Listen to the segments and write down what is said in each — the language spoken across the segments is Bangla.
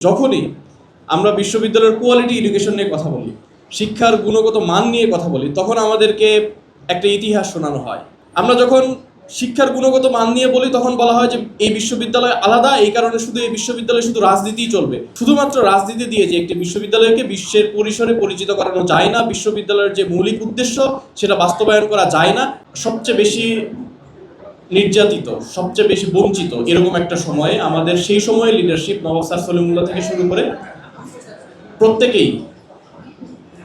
যখনই আমরা বিশ্ববিদ্যালয়ের কোয়ালিটি এডুকেশন নিয়ে কথা বলি, শিক্ষার গুণগত মান নিয়ে কথা বলি, তখন আমাদেরকে একটা ইতিহাস শোনানো হয়। আমরা যখন শিক্ষার গুণগত মান নিয়ে বলি তখন বলা হয় যে এই বিশ্ববিদ্যালয় আলাদা, এই কারণে শুধু এই বিশ্ববিদ্যালয়ে শুধু রাজনীতিই চলবে। শুধুমাত্র রাজনীতি দিয়ে যে একটি বিশ্ববিদ্যালয়কে বিশ্বের পরিসরে পরিচিত করানো যায় না, বিশ্ববিদ্যালয়ের যে মৌলিক উদ্দেশ্য সেটা বাস্তবায়ন করা যায় না। সবচেয়ে বেশি নির্যাতিত, সবচেয়ে বেশি বঞ্চিত এরকম একটা সময়ে আমাদের সেই সময়ে লিডারশিপ নবাব স্যার সলিমুল্লাহ থেকে শুরু করে প্রত্যেকেই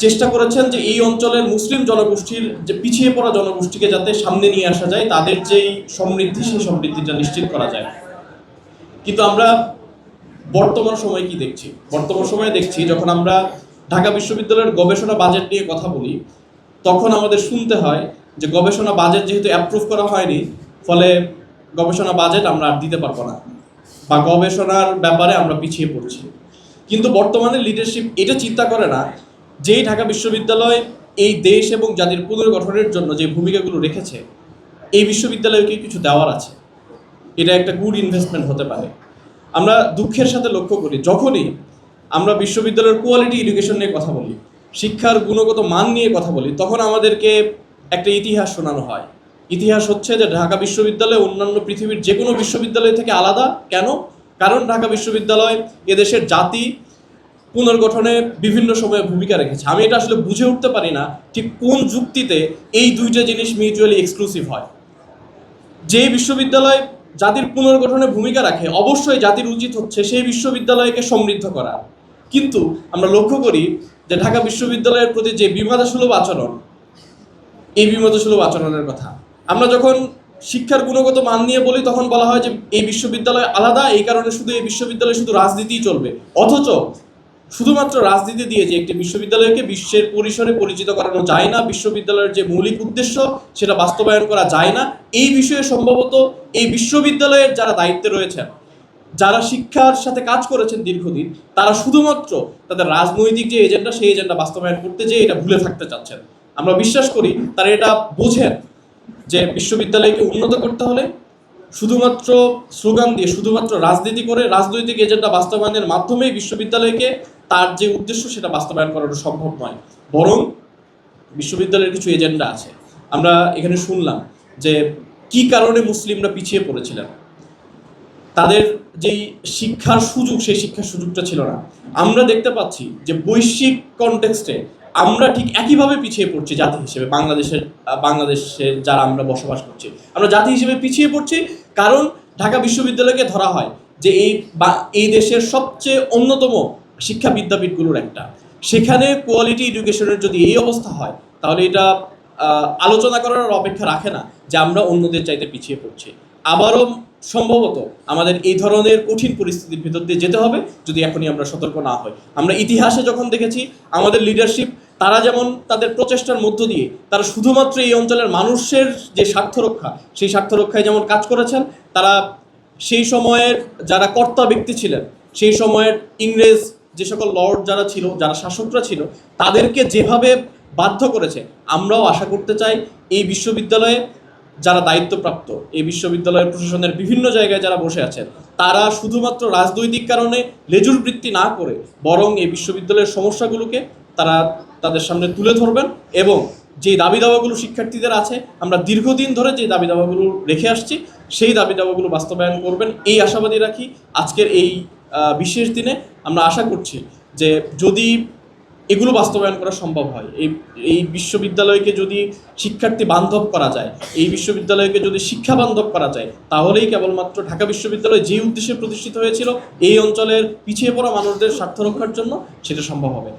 চেষ্টা করেছেন যে এই অঞ্চলের মুসলিম জনগোষ্ঠীর যে পিছিয়ে পড়া জনগোষ্ঠীকে যাতে সামনে নিয়ে আসা যায়, তাদের যেই সমৃদ্ধি সেই সমৃদ্ধিটা নিশ্চিত করা যায়। কিন্তু আমরা বর্তমান সময়ে কি দেখছি? বর্তমান সময়ে দেখছি যখন আমরা ঢাকা বিশ্ববিদ্যালয়ের গবেষণা বাজেট নিয়ে কথা বলি, তখন আমাদের শুনতে হয় যে গবেষণা বাজেট যেহেতু অ্যাপ্রুভ করা হয়নি, ফলে গবেষণা বাজেট আমরা আর দিতে পারবো না, বা গবেষণার ব্যাপারে আমরা পিছিয়ে পড়ছি। কিন্তু বর্তমানে লিডারশিপ এটা চিন্তা করে না যেই ঢাকা বিশ্ববিদ্যালয় এই দেশ এবং জাতির পুনর্গঠনের জন্য যে ভূমিকাগুলো রেখেছে, এই বিশ্ববিদ্যালয়কে কিছু দেওয়ার আছে, এটা একটা গুড ইনভেস্টমেন্ট হতে পারে। আমরা দুঃখের সাথে লক্ষ্য করি যখনই আমরা বিশ্ববিদ্যালয়ের কোয়ালিটি এডুকেশন নিয়ে কথা বলি, শিক্ষার গুণগত মান নিয়ে কথা বলি, তখন আমাদেরকে একটা ইতিহাস শোনানো হয়। ইতিহাস হচ্ছে যে ঢাকা বিশ্ববিদ্যালয় অন্যান্য পৃথিবীর যে কোনো বিশ্ববিদ্যালয় থেকে আলাদা। কেন? কারণ ঢাকা বিশ্ববিদ্যালয় এদেশের জাতি পুনর্গঠনে বিভিন্ন সময়ে ভূমিকা রেখেছে। আমি এটা আসলে বুঝে উঠতে পারি না ঠিক কোন যুক্তিতে এই দুইটা জিনিস মিউচুয়ালি এক্সক্লুসিভ হয়। যেই বিশ্ববিদ্যালয় জাতির পুনর্গঠনে ভূমিকা রাখে, অবশ্যই জাতির উচিত হচ্ছে সেই বিশ্ববিদ্যালয়কে সমৃদ্ধ করা। কিন্তু আমরা লক্ষ্য করি যে ঢাকা বিশ্ববিদ্যালয়ের প্রতি যে বিবাদসুলভ আচরণ, এই বিবাদসুলভ আচরণের কথা আমরা যখন শিক্ষার গুণগত মান নিয়ে বলি তখন বলা হয় যে এই বিশ্ববিদ্যালয় আলাদা, এই কারণে শুধু এই বিশ্ববিদ্যালয়ে শুধু রাজনীতিই চলবে। অথচ শুধুমাত্র রাজনীতি দিয়ে যে একটি বিশ্ববিদ্যালয়কে বিশ্বের পরিসরে পরিচিত করানো যায় না, বিশ্ববিদ্যালয়ের যে মৌলিক উদ্দেশ্য সেটা বাস্তবায়ন করা যায় না, এই বিষয়ে সম্ভবত এই বিশ্ববিদ্যালয়ের যারা দায়িত্বে রয়েছেন, যারা শিক্ষার সাথে কাজ করেছেন দীর্ঘদিন, তারা শুধুমাত্র তাদের রাজনৈতিক যে এজেন্ডা সেই এজেন্ডা বাস্তবায়ন করতে যেয়ে এটা ভুলে থাকতে চাচ্ছেন। আমরা বিশ্বাস করি তারা এটা বোঝেন যে বিশ্ববিদ্যালয়কে উন্নত করতে হলে শুধুমাত্র স্লোগান দিয়ে, শুধুমাত্র রাজনীতি করে, রাজনৈতিক এজেন্ডা বাস্তবায়নের মাধ্যমেই বিশ্ববিদ্যালয়কে তার যে উদ্দেশ্য সেটা বাস্তবায়ন করানো সম্ভব নয়। বরং বিশ্ববিদ্যালয়ের কিছু এজেন্ডা আছে। আমরা এখানে শুনলাম যে কি কারণে মুসলিমরা পিছিয়ে পড়েছিলেন, তাদের যেই শিক্ষার সুযোগ সেই শিক্ষার সুযোগটা ছিল না। আমরা দেখতে পাচ্ছি যে বৈশ্বিক কনটেক্সটে আমরা ঠিক একইভাবে পিছিয়ে পড়ছি জাতি হিসেবে। বাংলাদেশের যারা আমরা বসবাস করছি, আমরা জাতি হিসেবে পিছিয়ে পড়ছি কারণ ঢাকা বিশ্ববিদ্যালয়কে ধরা হয় যে এই দেশের সবচেয়ে অন্যতম শিক্ষা বিদ্যাপীঠগুলোর একটা। সেখানে কোয়ালিটি এডুকেশনের যদি এই অবস্থা হয়, তাহলে এটা আলোচনা করার অপেক্ষা রাখে না যে আমরা অন্যদের চাইতে পিছিয়ে পড়ছি। আবারও সম্ভবত আমাদের এই ধরনের কঠিন পরিস্থিতির ভিতর দিয়ে যেতে হবে যদি এখনই আমরা সতর্ক না হই। আমরা ইতিহাসে যখন দেখেছি আমাদের লিডারশিপ, তারা যেমন তাদের প্রচেষ্টার মধ্য দিয়ে তারা শুধুমাত্র এই অঞ্চলের মানুষের যে স্বার্থ রক্ষা, সেই স্বার্থ রক্ষায় যেমন কাজ করেছেন, তারা সেই সময়ের যারা কর্তা ব্যক্তি ছিলেন, সেই সময়ের ইংরেজ যে সকল লর্ড যারা ছিল, যারা শাসকরা ছিল, তাদেরকে যেভাবে বাধ্য করেছে, আমরাও আশা করতে চাই এই বিশ্ববিদ্যালয়ে যারা দায়িত্বপ্রাপ্ত, এই বিশ্ববিদ্যালয়ের প্রশাসনের বিভিন্ন জায়গায় যারা বসে আছেন, তারা শুধুমাত্র রাজনৈতিক কারণে লেজুর বৃত্তি না করে বরং এই বিশ্ববিদ্যালয়ের সমস্যাগুলোকে তারা তাদের সামনে তুলে ধরবেন এবং যে দাবি দাওয়াগুলো শিক্ষার্থীদের আছে, আমরা দীর্ঘদিন ধরে যে দাবি দাওয়াগুলো রেখে আসছি, সেই দাবি দাওয়াগুলো বাস্তবায়ন করবেন এই আশাবাদী রাখি। আজকের এই বিশেষ দিনে আমরা আশা করছি যে যদি এগুলো বাস্তবায়ন করা সম্ভব হয়, এই বিশ্ববিদ্যালয়কে যদি শিক্ষার্থী বান্ধব করা যায়, এই বিশ্ববিদ্যালয়কে যদি শিক্ষা বান্ধব করা যায়, তাহলেই কেবলমাত্র ঢাকা বিশ্ববিদ্যালয় যে উদ্দেশ্যে প্রতিষ্ঠিত হয়েছিল এই অঞ্চলের পিছিয়ে পড়া মানুষদের স্বার্থ রক্ষার জন্য, সেটা সম্ভব হবে।